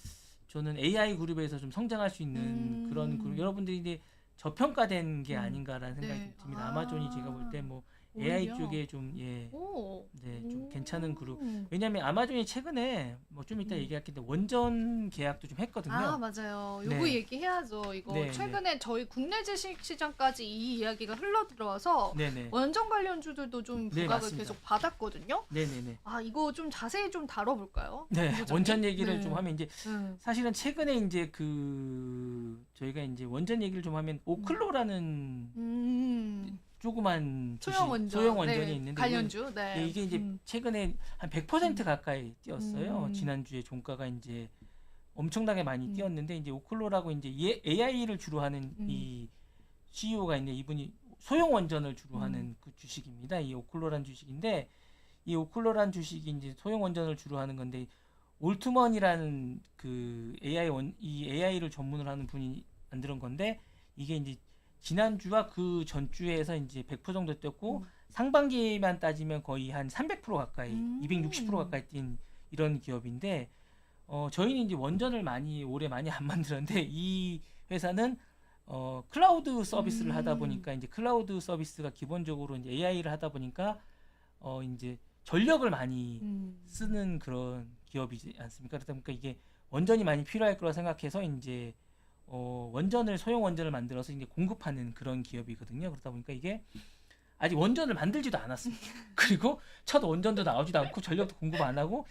저는 AI 그룹에서 좀 성장할 수 있는 그런 그룹. 여러분들이 이제 저평가된 게 아닌가라는 생각이 네. 듭니다. 아마존이 제가 볼 때 뭐 AI 오히려? 쪽에 좀 오. 좀 괜찮은 그룹. 음. 왜냐하면 아마존이 최근에 뭐 좀 이따 얘기할 텐데 원전 계약도 좀 했거든요. 아 맞아요. 요거 네. 얘기해야죠. 이거 네, 최근에 저희 국내 주식 시장까지 이 이야기가 흘러 들어와서 네네. 원전 관련주들도 좀 네, 부각을 맞습니다. 계속 받았거든요. 네네네. 아 이거 좀 자세히 좀 다뤄볼까요? 네, 부부장님? 원전 얘기를 네. 좀 하면 이제 사실은 최근에 이제 저희가 이제 원전 얘기를 좀 하면 오클로라는 조그만 소형 원전이 네, 있는데 관련주. 네. 네, 이게 이제 최근에 한 100% 가까이 뛰었어요. 지난주에 종가가 이제 엄청나게 많이 뛰었는데 이제 오클로라고 이제 AI를 주로 하는 이 CEO가 있는데 이분이 소형 원전을 주로 하는 그 주식입니다. 이 오클로란 주식인데 이 오클로란 주식이 이제 소형 원전을 주로 하는 건데 올트먼이라는 그 이 AI를 전문을 하는 분이 만든 건데 이게 이제 지난주와 그 전주에서 이제 100% 정도 뛰었고 상반기만 따지면 거의 한 300% 가까이 260% 가까이 뛴 이런 기업인데 저희는 이제 원전을 올해 많이 안 만들었는데 이 회사는 클라우드 서비스를 하다 보니까 이제 클라우드 서비스가 기본적으로 이제 AI를 하다 보니까 이제 전력을 많이 쓰는 그런 기업이지 않습니까? 그러다 보니까 이게 원전이 많이 필요할 거라 생각해서 이제 소형 원전을 만들어서 이제 공급하는 그런 기업이거든요. 그러다 보니까 이게 아직 원전을 만들지도 않았습니다. 그리고 첫 원전도 나오지도 않고 전력도 공급 안 하고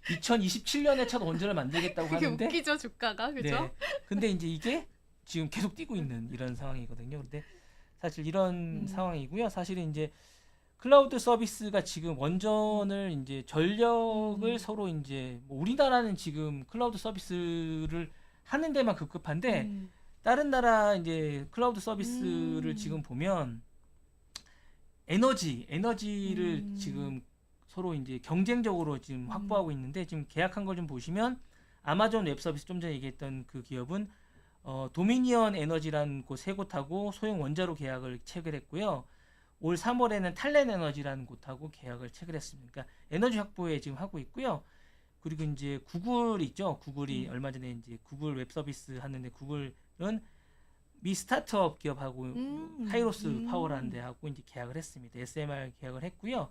2027년에 첫 원전을 만들겠다고 그게 하는데 웃기죠 주가가 그죠? 네. 근데 이제 이게 지금 계속 뛰고 있는 이런 상황이거든요. 근데 사실 이런 상황이고요. 사실은 이제 클라우드 서비스가 지금 원전을 이제 전력을 서로 이제 뭐 우리나라는 지금 클라우드 서비스를 하는 데만 급급한데 다른 나라 이제 클라우드 서비스를 지금 보면 에너지를 지금 서로 이제 경쟁적으로 지금 확보하고 있는데 지금 계약한 걸 좀 보시면 아마존 웹 서비스 좀 전에 얘기했던 그 기업은 도미니언 에너지라는 곳 세 곳하고 소형 원자로 계약을 체결했고요. 올 3월에는 탈렌 에너지라는 곳하고 계약을 체결했습니다. 그러니까 에너지 확보에 지금 하고 있고요. 그리고 이제 구글 있죠. 구글이 얼마 전에 이제 구글 웹 서비스 하는데 구글은 미 스타트업 기업하고 카이로스 파워라는 데하고 이제 계약을 했습니다. SMR 계약을 했고요.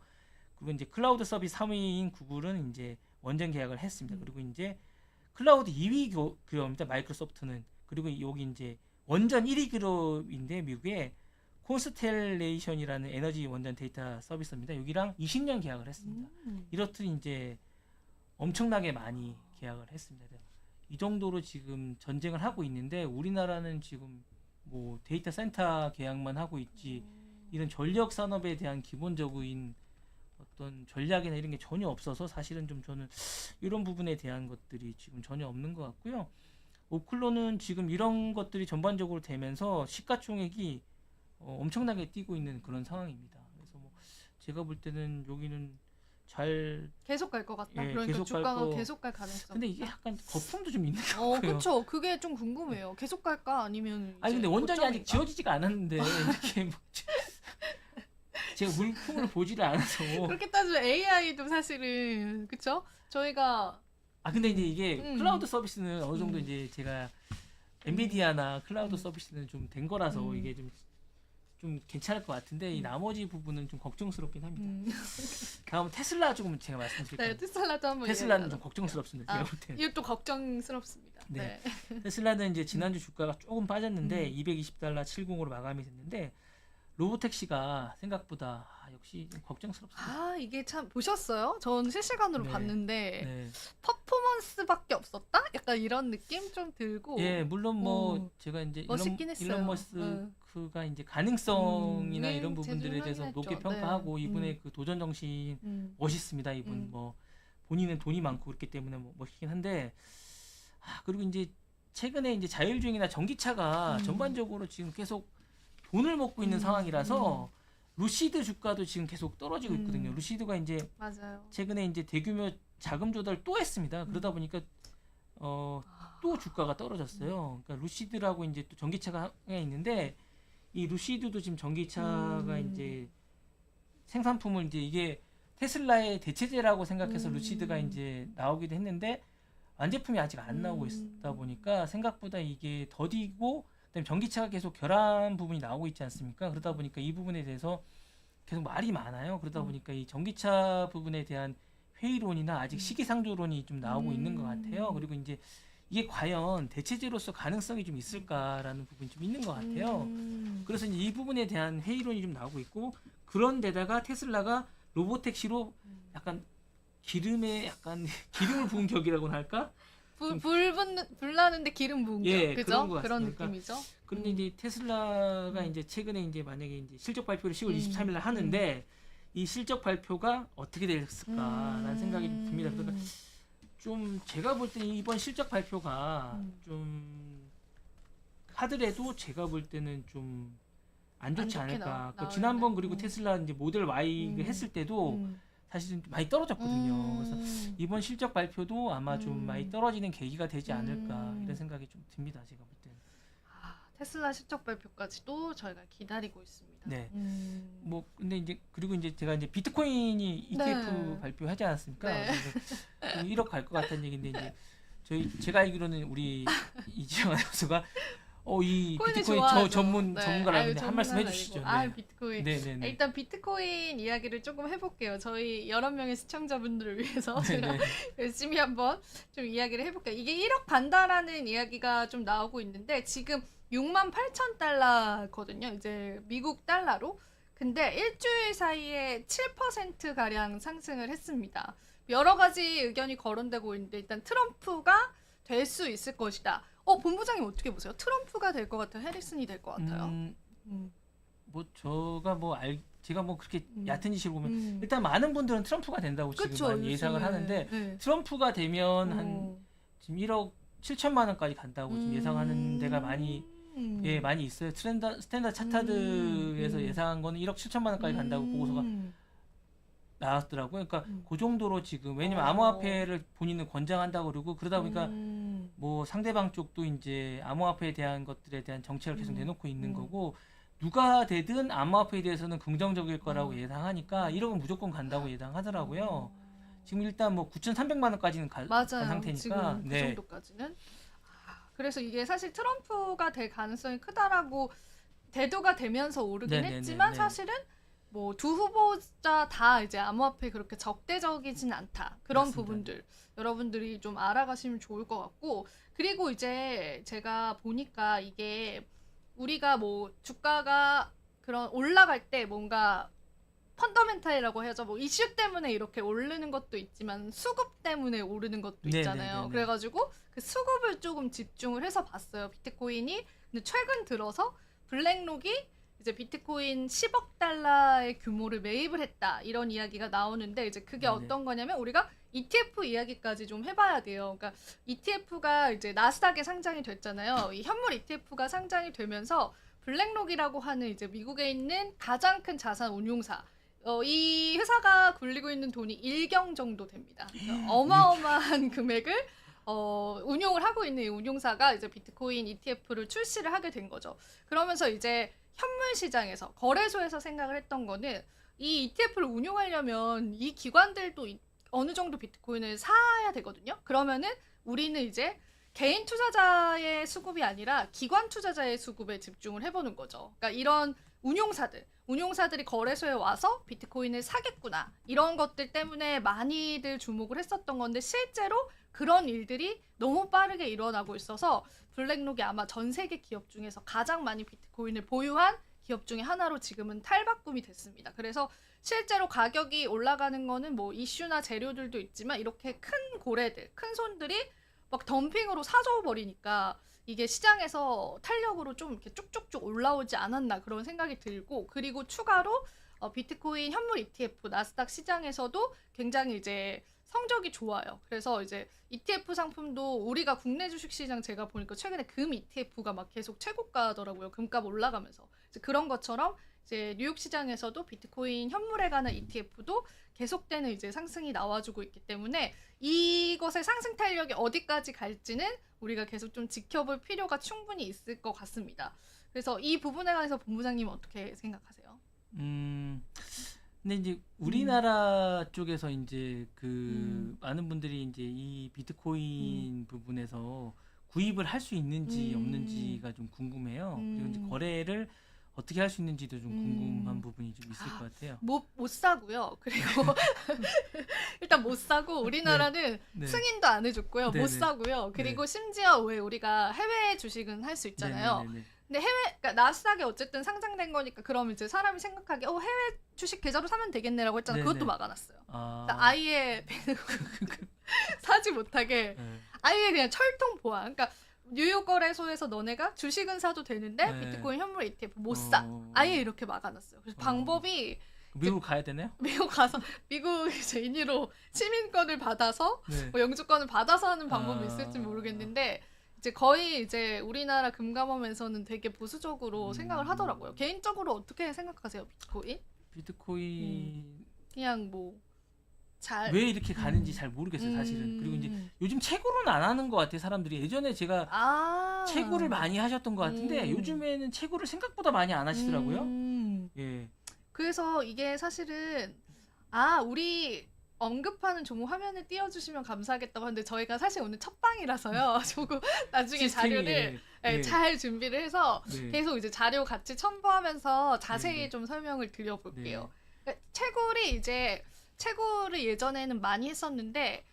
그리고 이제 클라우드 서비스 3위인 구글은 이제 원전 계약을 했습니다. 그리고 이제 클라우드 2위 기업입니다. 마이크로소프트는. 그리고 여기 이제 원전 1위 기업인데 미국에 콘스텔레이션이라는 에너지 원전 데이터 서비스입니다. 여기랑 20년 계약을 했습니다. 이렇듯 이제 엄청나게 많이 계약을 했습니다. 이 정도로 지금 전쟁을 하고 있는데 우리나라는 지금 뭐 데이터 센터 계약만 하고 있지 이런 전력 산업에 대한 기본적인 어떤 전략이나 이런 게 전혀 없어서 사실은 좀 저는 이런 부분에 대한 것들이 지금 전혀 없는 것 같고요. 오클로는 지금 이런 것들이 전반적으로 되면서 시가총액이 엄청나게 뛰고 있는 그런 상황입니다. 그래서 뭐 제가 볼 때는 여기는 잘 계속 갈 것 같다. 예, 그러니까 계속 갈 주가가 거. 계속 갈 가능성. 근데 이게 약간 거품도 좀 있는 것 같고요. 그렇죠. 그게 좀 궁금해요. 계속 갈까 아니면 아니 이제 근데 원전이 아직 고점일까? 지어지지가 않았는데 이렇게 뭐 제가 물품을 보지를 않아서 그렇게 따지면 AI도 사실은 그렇죠. 저희가 근데 이제 이게 클라우드 서비스는 어느 정도 음. 이제 제가 엔비디아나 클라우드 서비스는 좀 된 거라서 이게 좀 괜찮을 것 같은데 이 나머지 부분은 좀 걱정스럽긴 합니다. 다음 테슬라 조금 제가 말씀드릴게요. 네, 테슬라도 한번 테슬라는 얘기해봐요. 좀 걱정스럽습니다. 제가 볼 때는. 이것도 걱정스럽습니다. 네. 네. 테슬라는 이제 지난주 주가가 조금 빠졌는데 220달러 70으로 마감이 됐는데 로보택시가 생각보다 역시 좀 걱정스럽습니다. 이게 참 보셨어요? 전 실시간으로 네. 봤는데 네. 퍼포먼스밖에 없었다? 약간 이런 느낌 좀 들고. 예, 물론 뭐 제가 이제 멋있긴 했어요. 일론 머스크가 이제 가능성이나 이런 부분들에 제대로 대해서 하긴 높게 했죠. 평가하고 네. 이분의 그 도전 정신 멋있습니다. 이분 뭐 본인은 돈이 많고 그렇기 때문에 뭐 멋있긴 한데 그리고 이제 최근에 이제 자율주행이나 전기차가 전반적으로 지금 계속 돈을 먹고 있는 상황이라서 루시드 주가도 지금 계속 떨어지고 있거든요. 루시드가 이제 맞아요. 최근에 이제 대규모 자금 조달 또 했습니다. 그러다 보니까 또 주가가 떨어졌어요. 그러니까 루시드라고 이제 또 전기차가 있는데 이 루시드도 지금 전기차가 이제 생산품을 이제 이게 테슬라의 대체제라고 생각해서 루시드가 이제 나오기도 했는데 완제품이 아직 안 나오고 있다 보니까 생각보다 이게 더디고 그다음에 전기차가 계속 결함 부분이 나오고 있지 않습니까? 그러다 보니까 이 부분에 대해서 계속 말이 많아요. 그러다 보니까 이 전기차 부분에 대한 회의론이나 아직 시기상조론이 좀 나오고 있는 것 같아요. 그리고 이제 이게 과연 대체제로서 가능성이 좀 있을까라는 부분이 좀 있는 것 같아요. 그래서 이제 이 부분에 대한 회의론이 좀 나오고 있고 그런 데다가 테슬라가 로보택시로 약간 기름에 약간 기름을 부은 격이라고나 할까? 불 나는데 기름 부은 격, 예, 그죠? 그런 것 그런 같습니다. 느낌이죠. 그런데 이제 테슬라가 이제 최근에 이제 만약에 이제 실적 발표를 10월 23일 날 하는데 이 실적 발표가 어떻게 됐을까라는 생각이 좀 듭니다. 그러니까 좀 제가 볼 때는 이번 실적 발표가 좀 하더라도 제가 볼 때는 좀 안 좋지 안 좋게 않을까. 그 나오는데. 지난번 그리고 테슬라 이제 모델 Y를 했을 때도 사실은 좀 많이 떨어졌거든요. 그래서 이번 실적 발표도 아마 좀 많이 떨어지는 계기가 되지 않을까 이런 생각이 좀 듭니다. 제가 볼 때는. 테슬라 실적 발표까지도 저희가 기다리고 있습니다. 네. 뭐 근데 이제 그리고 이제 제가 이제 비트코인이 ETF 발표하지 않았습니까? 네. 그래서 1억 갈 것 같다는 얘기인데 이제 제가 알기로는 우리 이지영 아나운서가 이 비트코인 전문가라는데 한 말씀 해주시죠. 네. 비트코인. 네네네. 일단 비트코인 이야기를 조금 해볼게요. 저희 여러 명의 시청자분들을 위해서 제가 열심히 한번 좀 이야기를 해볼게요. 이게 1억 간다라는 이야기가 좀 나오고 있는데 지금 68,000달러거든요. 이제 미국 달러로. 근데 일주일 사이에 7% 가량 상승을 했습니다. 여러 가지 의견이 거론되고 있는데 일단 트럼프가 될 수 있을 것이다. 본부장님 어떻게 보세요? 트럼프가 될 것 같아요? 해리슨이 될 것 같아요? 뭐 제가 뭐 그렇게 얕은 지식을 보면 일단 많은 분들은 트럼프가 된다고 지금 그쵸, 많이 예상을 요즘에. 하는데 네. 트럼프가 되면 한 지금 1억 7천만 원까지 간다고 지금 예상하는 데가 많이 있어요. 스탠다드 차타드에서 예상한 거는 1억 7천만 원까지 간다고 보고서가 나왔더라고요. 그러니까 그 정도로 지금 왜냐면 암호화폐를 본인은 권장한다고 그러고 그러다 보니까 뭐 상대방 쪽도 이제 암호화폐에 대한 것들에 대한 정책을 계속 내놓고 있는 거고 누가 되든 암호화폐에 대해서는 긍정적일 거라고 예상하니까 1억은 무조건 간다고 예상하더라고요. 지금 일단 뭐 9,300만 원까지는 간 맞아요. 상태니까 지금 그 정도까지는. 그래서 이게 사실 트럼프가 될 가능성이 크다라고 대두가 되면서 오르긴 네네네네. 했지만 사실은 뭐 두 후보자 다 이제 암호화폐 그렇게 적대적이진 않다. 그런 맞습니다. 부분들 여러분들이 좀 알아가시면 좋을 것 같고 그리고 이제 제가 보니까 이게 우리가 뭐 주가가 그런 올라갈 때 뭔가 펀더멘탈이라고 해야죠. 뭐 이슈 때문에 이렇게 오르는 것도 있지만 수급 때문에 오르는 것도 있잖아요. 네네네네. 그래가지고 그 수급을 조금 집중을 해서 봤어요. 비트코인이. 근데 최근 들어서 블랙록이 이제 비트코인 10억 달러의 규모를 매입을 했다. 이런 이야기가 나오는데 이제 그게 네네. 어떤 거냐면 우리가 ETF 이야기까지 좀 해봐야 돼요. 그러니까 ETF가 이제 나스닥에 상장이 됐잖아요. 이 현물 ETF가 상장이 되면서 블랙록이라고 하는 이제 미국에 있는 가장 큰 자산 운용사. 이 회사가 굴리고 있는 돈이 1경 정도 됩니다. 그러니까 어마어마한 금액을 운용을 하고 있는 이 운용사가 이제 비트코인 ETF를 출시를 하게 된 거죠. 그러면서 이제 현물 시장에서 거래소에서 생각을 했던 거는 이 ETF를 운용하려면 이 기관들도 어느 정도 비트코인을 사야 되거든요. 그러면은 우리는 이제 개인 투자자의 수급이 아니라 기관 투자자의 수급에 집중을 해보는 거죠. 그러니까 이런 운용사들이 거래소에 와서 비트코인을 사겠구나. 이런 것들 때문에 많이들 주목을 했었던 건데 실제로 그런 일들이 너무 빠르게 일어나고 있어서 블랙록이 아마 전 세계 기업 중에서 가장 많이 비트코인을 보유한 기업 중에 하나로 지금은 탈바꿈이 됐습니다. 그래서 실제로 가격이 올라가는 거는 뭐 이슈나 재료들도 있지만 이렇게 큰 고래들, 큰 손들이 막 덤핑으로 사줘버리니까 이게 시장에서 탄력으로 좀 이렇게 쭉쭉쭉 올라오지 않았나 그런 생각이 들고 그리고 추가로 비트코인 현물 ETF 나스닥 시장에서도 굉장히 이제 성적이 좋아요. 그래서 이제 ETF 상품도 우리가 국내 주식시장 제가 보니까 최근에 금 ETF가 막 계속 최고가더라고요. 금값 올라가면서 이제 그런 것처럼 이제 뉴욕 시장에서도 비트코인 현물에 관한 ETF도 계속되는 이제 상승이 나와주고 있기 때문에 이것의 상승 탄력이 어디까지 갈지는 우리가 계속 좀 지켜볼 필요가 충분히 있을 것 같습니다. 그래서 이 부분에 관해서 본부장님은 어떻게 생각하세요? 근데 이제 우리나라 쪽에서 이제 그 음. 많은 분들이 이제 이 비트코인 부분에서 구입을 할 수 있는지 없는지가 좀 궁금해요. 그리고 이제 거래를 어떻게 할 수 있는지도 좀 궁금한 부분이 좀 있을 것 같아요. 못 사고요. 그리고 일단 못 사고 우리나라는 네. 승인도 안 해줬고요. 네네. 못 사고요. 그리고 심지어 왜 우리가 해외 주식은 할 수 있잖아요. 네네네네. 근데 그러니까 나스닥에 어쨌든 상장된 거니까 그럼 이제 사람이 생각하기에 해외 주식 계좌로 사면 되겠네라고 했잖아요. 네네. 그것도 막아놨어요. 아, 그러니까 아예 사지 못하게 네. 아예 그냥 철통 보안. 그러니까 뉴욕 거래소에서 너네가 주식은 사도 되는데 네. 비트코인 현물 ETF 못 사. 아예 이렇게 막아놨어요. 그래서 방법이 미국 가야 되나요? 미국 가서 미국 이제 인위로 시민권을 받아서 네. 뭐 영주권을 받아서 하는 방법이 있을지 모르겠는데 이제 거의 이제 우리나라 금감원에서는 되게 보수적으로 생각을 하더라고요. 개인적으로 어떻게 생각하세요, 비트코인? 비트코인 그냥 뭐 잘 왜 이렇게 가는지 잘 모르겠어요, 사실은. 그리고 이제 요즘 채굴은 안 하는 것 같아요, 사람들이. 예전에 제가 채굴을 많이 하셨던 것 같은데 요즘에는 채굴을 생각보다 많이 안 하시더라고요. 예. 그래서 이게 사실은 우리 언급하는 종목 화면에 띄워주시면 감사하겠다고 하는데 저희가 사실 오늘 첫 방이라서요. 조금 나중에 시스템이, 자료를 예. 잘 준비를 해서 네. 계속 이제 자료 같이 첨부하면서 자세히 네. 좀 설명을 드려볼게요. 그러니까 채굴을 예전에는 많이 했었는데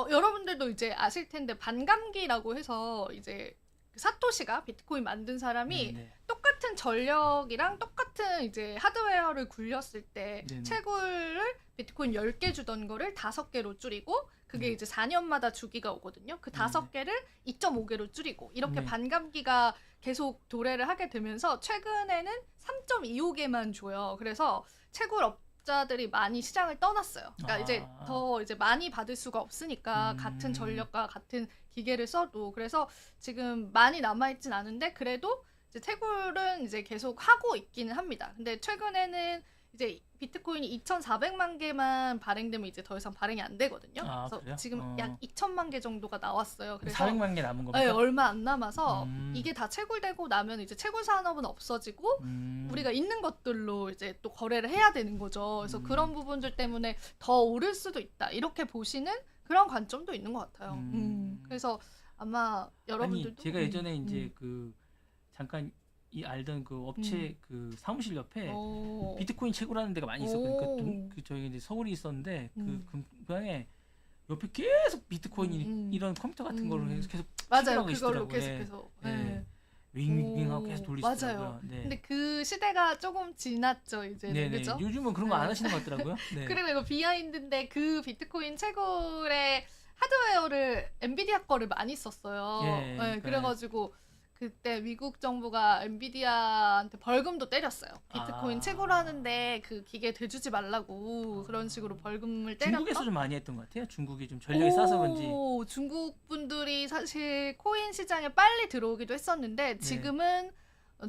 여러분들도 이제 아실 텐데 반감기라고 해서 이제 사토시가 비트코인 만든 사람이 네네. 똑같은 전력이랑 똑같은 이제 하드웨어를 굴렸을 때 네네. 채굴을 비트코인 10개 주던 거를 5개로 줄이고 그게 이제 4년마다 주기가 오거든요. 그 5개를 2.5개로 줄이고 이렇게 네. 반감기가 계속 도래를 하게 되면서 최근에는 3.25개만 줘요. 그래서 채굴업자들이 많이 시장을 떠났어요. 그러니까 이제 더 이제 많이 받을 수가 없으니까 같은 전력과 같은 기계를 써도 그래서 지금 많이 남아있진 않은데 그래도 이제 채굴은 이제 계속 하고 있기는 합니다. 근데 최근에는 이제 비트코인이 2,400만 개만 발행되면 이제 더 이상 발행이 안 되거든요. 그래서 그래요? 지금 약 2천만 개 정도가 나왔어요. 그래서 400만 개 남은 겁니까? 네, 얼마 안 남아서 이게 이게 다 채굴되고 나면 이제 채굴 산업은 없어지고 우리가 있는 것들로 이제 또 거래를 해야 되는 거죠. 그래서 그런 부분들 때문에 더 오를 수도 있다. 이렇게 보시는 그런 관점도 있는 것 같아요. 그래서 아마 여러분들도 아니 제가 예전에 이제 그 잠깐 알던 그 업체 그 사무실 옆에 비트코인 채굴하는 데가 많이 있었거든요. 그 저희 이제 서울에 있었는데 그 방에 옆에 계속 비트코인 이런 컴퓨터 같은 거를 계속 맞아요. 채굴하고 그걸로 있더라고요. 계속해서 윙윙하고 계속 돌리시더라고요. 맞아요. 네. 근데 그 시대가 조금 지났죠 이제는. 네네. 그죠? 요즘은 그런 거 안 하시는 것 같더라고요. 네. 그리고 이거 비하인드인데 그 비트코인 채굴의 하드웨어를 엔비디아 거를 많이 썼어요. 예, 그래가지고 그때 미국 정부가 엔비디아한테 벌금도 때렸어요. 비트코인 채굴하는데 그 기계 대주지 말라고 그런 식으로 벌금을 때렸다. 중국에서 좀 많이 했던 것 같아요. 중국이 좀 전력이 싸서 그런지. 중국 분들이 사실 코인 시장에 빨리 들어오기도 했었는데 지금은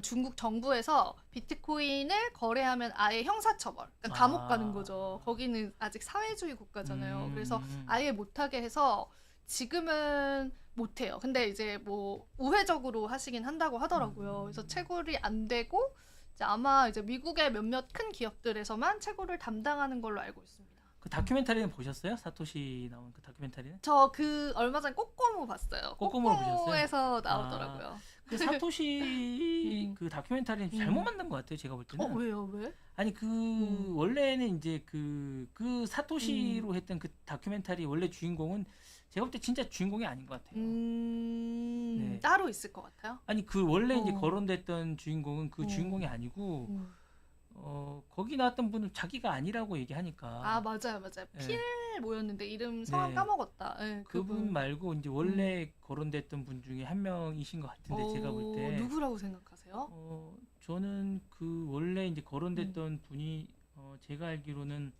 중국 정부에서 비트코인을 거래하면 아예 형사처벌, 그러니까 감옥 가는 거죠. 거기는 아직 사회주의 국가잖아요. 그래서 아예 못하게 해서 지금은 못해요. 근데 이제 뭐 우회적으로 하시긴 한다고 하더라고요. 그래서 채굴이 안 되고 이제 아마 이제 미국의 몇몇 큰 기업들에서만 채굴을 담당하는 걸로 알고 있습니다. 그 다큐멘터리는 보셨어요? 사토시 나온 그 다큐멘터리는? 저 그 얼마 전에 꼬꼬무 봤어요. 꼬꼬무를 보셨어요? 꼬꼬무에서 나오더라고요. 그 사토시 그 다큐멘터리는 잘못 만든 것 같아요. 제가 볼 때는. 왜요? 왜? 아니 그 원래는 이제 그 사토시로 했던 그 다큐멘터리 원래 주인공은 제가 볼 때 진짜 주인공이 아닌 것 같아요. 네. 따로 있을 것 같아요. 아니 그 원래 이제 거론됐던 주인공은 그 주인공이 아니고 거기 나왔던 분은 자기가 아니라고 얘기하니까. 맞아요. 필 뭐였는데 이름 성함 까먹었다. 그분 말고 이제 원래 거론됐던 분 중에 한 명이신 것 같은데 제가 볼 때. 누구라고 생각하세요? 저는 그 원래 이제 거론됐던 분이 제가 알기로는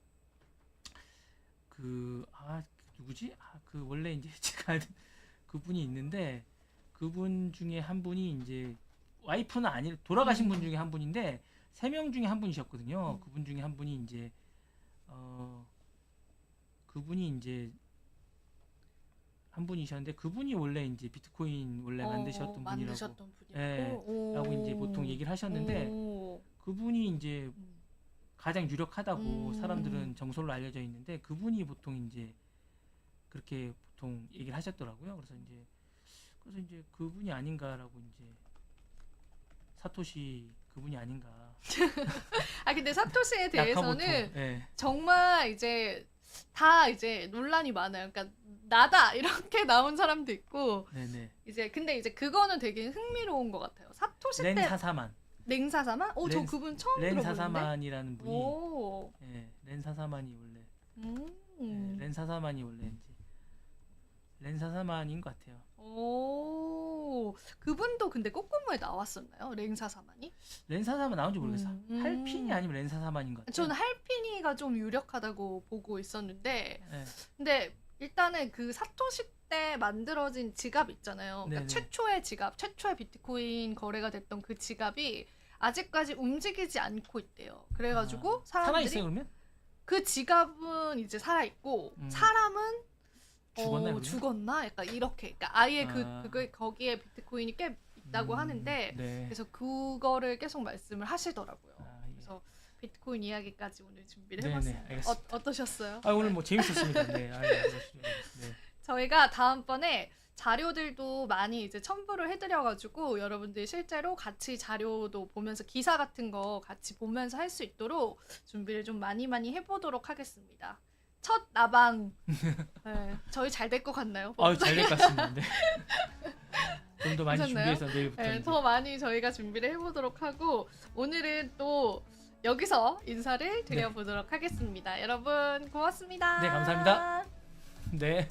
누구지? 그 원래 이제 제가 아는 그분이 있는데 그분 중에 한 분이 이제 와이프는 돌아가신 분 중에 한 분인데 3명 중에 한 분이셨거든요. 음. 그분 중에 한 분이 이제 그분이 이제 한 분이셨는데 그분이 원래 이제 비트코인 원래 만드셨던 분이라고 만드셨던 분이라고. 예, 오. 라고 이제 보통 얘기를 하셨는데 오. 그분이 이제 가장 유력하다고 음. 사람들은 정설로 알려져 있는데 그분이 보통 이제 그렇게 보통 얘기를 하셨더라고요. 그래서 이제 그분이 아닌가라고 이제 사토시 그분이 아닌가. 아 근데 사토시에 나카모토. 대해서는 예. 정말 이제 다 이제 논란이 많아요. 그러니까 나다 이렇게 나온 사람도 있고 네네. 이제 근데 이제 그거는 되게 흥미로운 것 같아요. 사토시 때 렌사사만. 랭사사만? 오, 저 렌- 그분 처음 들어보는데. 렌사사만이라는 분이 오. 예, 렌사사만이 원래 음. 렌사사만이 원래 이제 렌사사만인 것 같아요. 오. 그분도 근데 꼬꼬무에 나왔었나요? 랭사사만이? 렌사사만 나온지 모르겠어요. 음. 할핀이 아니면 렌사사만인 것 같아요. 저는 할피니가 좀 유력하다고 보고 있었는데 예. 근데 일단은 그 사토시 때 만들어진 지갑 있잖아요. 그러니까 네네. 최초의 지갑, 최초의 비트코인 거래가 됐던 그 지갑이 아직까지 움직이지 않고 있대요. 그래가지고 살아 사람들이 있어요 그러면? 그 지갑은 이제 살아 있고 사람은 죽었나요, 그러면? 죽었나? 약간 이렇게. 그러니까 아예 아. 그거 거기에 비트코인이 꽤 있다고 하는데 네. 그래서 그거를 계속 말씀을 하시더라고요. 아, 예. 그래서 비트코인 이야기까지 오늘 준비를 네네, 해봤습니다. 알겠습니다. 어떠셨어요? 오늘 뭐 재밌었습니다. 네. 네. 저희가 다음번에 자료들도 많이 이제 첨부를 해드려가지고 여러분들이 실제로 같이 자료도 보면서 기사 같은 거 같이 보면서 할 수 있도록 준비를 좀 많이 해보도록 하겠습니다. 첫 나방. 네, 저희 잘 될 것 같나요? 잘 될 것 같습니다. 네. 좀 더 많이 괜찮나요? 준비해서 내일부터 네, 더 많이 저희가 준비를 해보도록 하고 오늘은 또 여기서 인사를 드려보도록 하겠습니다. 여러분 고맙습니다. 네, 감사합니다. 네.